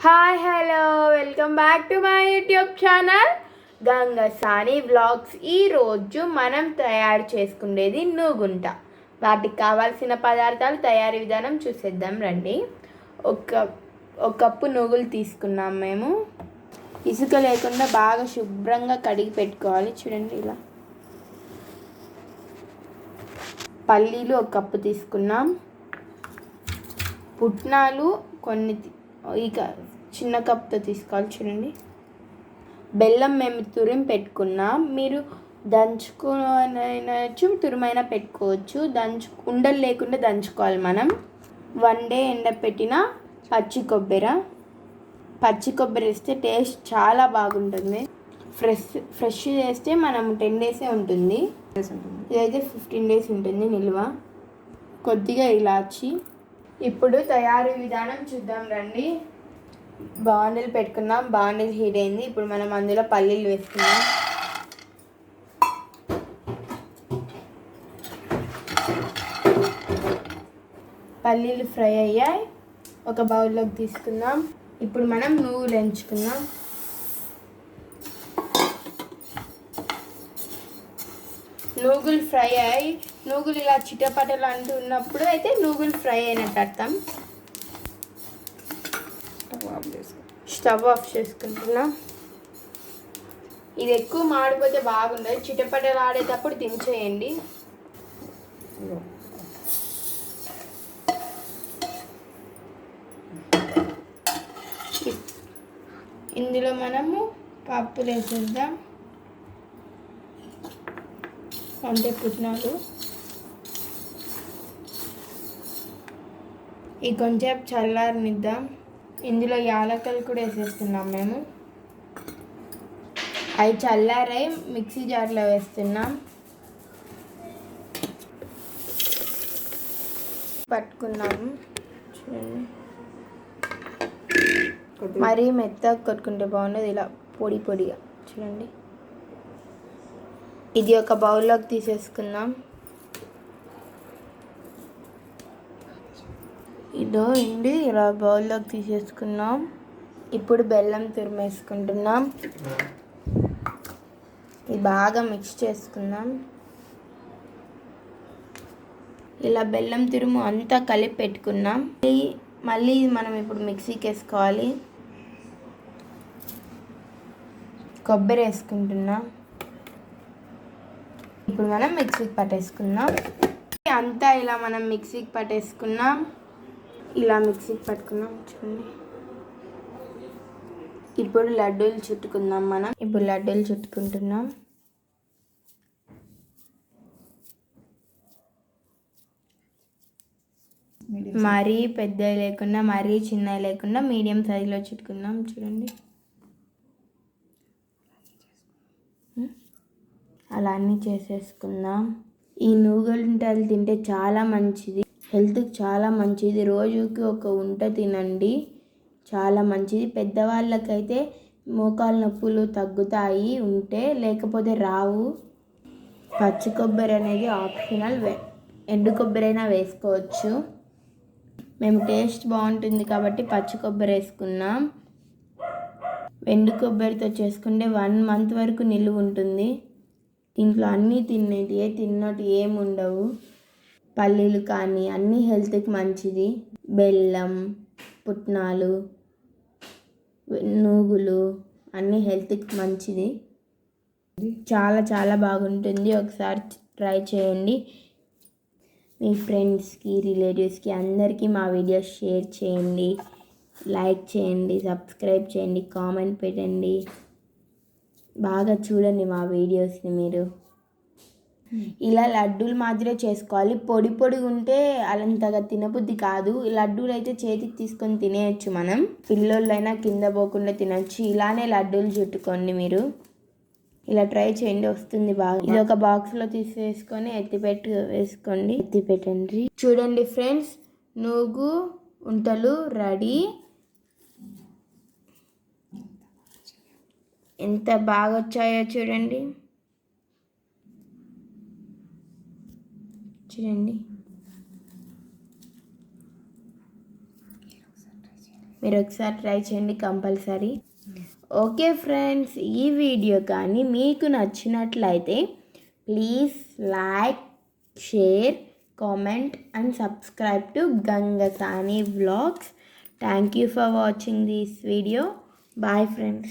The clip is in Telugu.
Hi hello welcome back to my YouTube channel Gangasani vlogs. ఈరోజు మనం తయారు చేసుకునేది నూగుంట. వాటికి కావాల్సిన పదార్థాలు, తయారీ విధానం చూసేద్దాం రండి. ఒక కప్పు నూగులు తీసుకున్నాం మేము. ఇసుక లేకుండా బాగా శుభ్రంగా కడిగి పెట్టుకోవాలి. చూడండి ఇలా. పల్లీలు ఒక కప్పు తీసుకున్నాం. పుట్నాలు కొన్ని ఇక చిన్న కప్తో తీసుకోవాలి. చూడండి. బెల్లం మేము తురిమి పెట్టుకున్నాం. మీరు దంచుకోనచ్చు, తురిమైనా పెట్టుకోవచ్చు. ఉండలు లేకుండా దంచుకోవాలి మనం. 1 డే ఎండపెట్టిన పచ్చి కొబ్బరి వేస్తే టేస్ట్ చాలా బాగుంటుంది. ఫ్రెష్ చేస్తే మనం 10 డేసే ఉంటుంది. ఇదైతే 15 డేస్ ఉంటుంది నిల్వ. కొద్దిగా ఇలాచి. ఇప్పుడు తయారీ విధానం చూద్దాం రండి. బాండిల్ పెట్టుకున్నాం. బాండిల్ హీట్ అయింది. ఇప్పుడు మనం అందులో పల్లీలు వేసుకున్నాం. పల్లీలు ఫ్రై అయ్యాయి. ఒక బౌల్లోకి తీసుకుందాం. ఇప్పుడు మనం నువ్వులు ఎంచుకుందాం. నూగులు ఫ్రై అయ్యి నూగులు ఇలా చిటపటలు అంటూ ఉన్నప్పుడు అయితే నూగులు ఫ్రై అయినట్టు అర్థం. స్టవ్ ఆఫ్ చేసుకుంటున్నాం. ఇది ఎక్కువ మాడిపోతే బాగుండదు. చిటపటలు ఆడేటప్పుడు దించేయండి. ఇందులో మనము పప్పులు వేసేద్దాం. అంటే పుట్నాలు. ఈ కొంచెం చల్లారనిద్దాం. ఇందులో యాలకులు కూడా వేసేస్తున్నాం మేము. అవి చల్లారై మిక్సీ జార్లో వేస్తున్నాం. పట్టుకున్నాము. చూడండి. మరీ మెత్తగా కొట్టుకుంటే బాగుండదు. ఇలా పొడి పొడిగా. చూడండి. ఇది ఒక బౌల్లోకి తీసేసుకుందాం. ఇదో ఇండి ఇలా బౌల్లోకి తీసేసుకున్నాం. ఇప్పుడు బెల్లం తురిమేసుకుంటున్నాం. ఇది బాగా మిక్స్ చేసుకుందాం. ఇలా బెల్లం తురుము అంతా కలిపి పెట్టుకున్నాం. మళ్ళీ మనం ఇప్పుడు మిక్సీకి వేసుకోవాలి. కొబ్బరి వేసుకుంటున్నాం. ఇప్పుడు మనం మిక్సీకి పట్టేసుకున్నాం. అంతా ఇలా మనం మిక్సీకి పట్టేసుకున్నాం. ఇలా మిక్సీకి పట్టుకున్నాం. చూడండి. ఇప్పుడు లడ్డూలు చుట్టుకుందాం మనం. ఇప్పుడు లడ్డూలు చుట్టుకుంటున్నాం. మరీ పెద్దవి లేకుండా మరీ చిన్నవి లేకుండా మీడియం సైజులో చుట్టుకుందాం. చూడండి. అలా అన్నీ చేసేసుకుందాం. ఈ నూగులుంటలు తింటే చాలా మంచిది. హెల్త్కి చాలా మంచిది. రోజుకి ఒక ఉంట తినండి. చాలా మంచిది. పెద్దవాళ్ళకైతే మోకాలు నొప్పులు తగ్గుతాయి ఉంటే, లేకపోతే రావు. పచ్చి కొబ్బరి అనేది ఆప్షనల్. ఎండు కొబ్బరి అయినా వేసుకోవచ్చు. మేము టేస్ట్ బాగుంటుంది కాబట్టి పచ్చి కొబ్బరి వేసుకున్నాం. ఎండు కొబ్బరితో చేసుకుంటే 1 మంత్ వరకు నిలువ ఉంటుంది. ఇంట్లో అన్నీ తిన్నట్టు ఏమి ఉండవు. పల్లీలు కానీ అన్నీ హెల్త్కి మంచిది. బెల్లం, పుట్నాలు, నూగులు అన్నీ హెల్త్కి మంచిది. చాలా చాలా బాగుంటుంది. ఒకసారి ట్రై చేయండి. మీ ఫ్రెండ్స్కి, రిలేటివ్స్కి అందరికీ మా వీడియోస్ షేర్ చేయండి. లైక్ చేయండి, సబ్స్క్రైబ్ చేయండి, కామెంట్ పెట్టండి. బాగా చూడండి మా వీడియోస్ని మీరు. ఇలా లడ్డూలు మాదిరే చేసుకోవాలి. పొడి పొడి ఉంటే అలంతగా తినబుద్ధి కాదు. లడ్డూలు అయితే చేతికి తీసుకొని తినేయచ్చు మనం. పిల్లోళ్ళైనా కింద పోకుండా తినచ్చు. ఇలానే లడ్డూలు చుట్టుకోండి మీరు. ఇలా ట్రై చేయండి, వస్తుంది బాగా. ఇది ఒక బాక్స్లో తీసేసుకొని వేసుకోండి. ఎత్తిపెట్టండి. చూడండి ఫ్రెండ్స్, నూగు ఉంటలు రెడీ. ఎంత బాగా వచ్చాయో చూడండి. మీరు ఒకసారి ట్రై చేయండి కంపల్సరీ. ఓకే ఫ్రెండ్స్, ఈ వీడియో కానీ మీకు నచ్చినట్లయితే please like, share, comment and subscribe to Gangasani Vlogs. Thank you for watching this video. Bye friends.